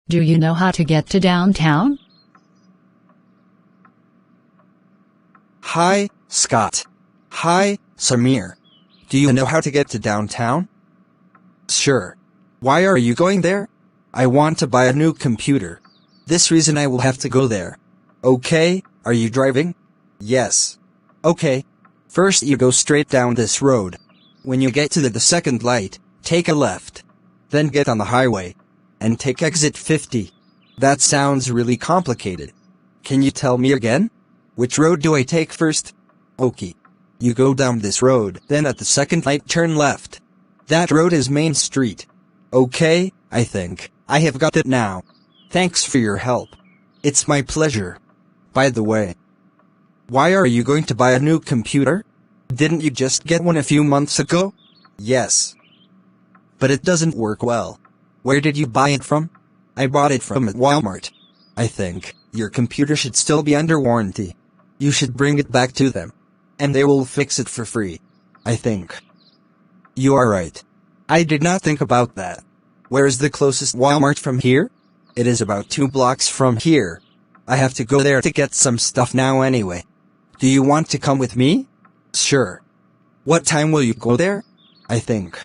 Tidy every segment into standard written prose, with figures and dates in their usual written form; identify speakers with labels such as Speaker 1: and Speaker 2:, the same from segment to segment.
Speaker 1: Do you know how to get to downtown?
Speaker 2: Hi, Scott. Hi, Samir. Do you know how to get to downtown? Sure. Why are you going there? I want to buy a new computer. This reason I will have to go there. Okay, are you driving? Yes. Okay. First you go straight down this road. When you get to the second light, take a left. Then get on the highway. And take exit 50. That sounds really complicated. Can you tell me again? Which road do I take first? Okay. You go down this road, then at the second light turn left. That road is Main Street. Okay, I think I have got it now. Thanks for your help. It's my pleasure. By the way, why are you going to buy a new computer? Didn't you just get one a few months ago? Yes. But it doesn't work well. Where did you buy it from? I bought it from at Walmart. I think your computer should still be under warranty. You should bring it back to them. And they will fix it for free. I think. You are right. I did not think about that. Where is the closest Walmart from here? It is about 2 blocks from here. I have to go there to get some stuff now anyway. Do you want to come with me? Sure. What time will you go there? I think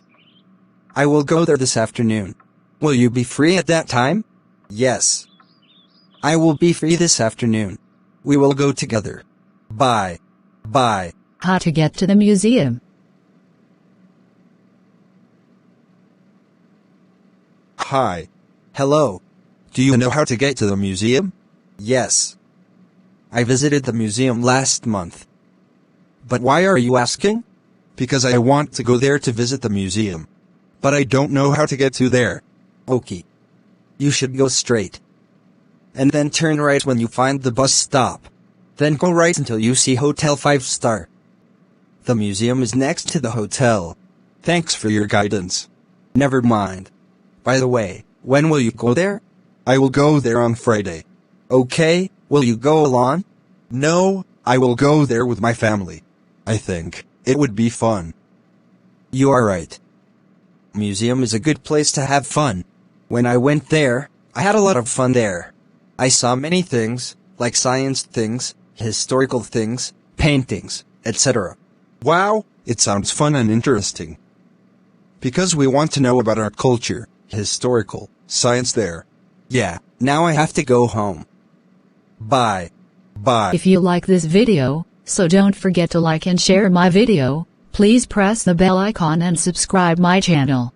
Speaker 2: I will go there this afternoon. Will you be free at that time? Yes. I will be free this afternoon. We will go together. Bye. Bye.
Speaker 1: How to get to the museum?
Speaker 2: Hi. Hello. Do you know how to get to the museum? Yes. I visited the museum last month. But why are you asking? Because I want to go there to visit the museum. But I don't know how to get to there. Okay. You should go straight. And then turn right when you find the bus stop. Then go right until you see Hotel 5 Star. The museum is next to the hotel. Thanks for your guidance. Never mind. By the way, when will you go there? I will go there on Friday. Okay, will you go alone? No, I will go there with my family. I think it would be fun. You are right. Museum is a good place to have fun. When I went there, I had a lot of fun there. I saw many things, like science things, historical things, paintings, etc. Wow, it sounds fun and interesting. Because we want to know about our culture, historical, science there. Yeah, now I have to go home. Bye. Bye.
Speaker 1: If you like this video, so don't forget to like and share my video. Please press the bell icon and subscribe my channel.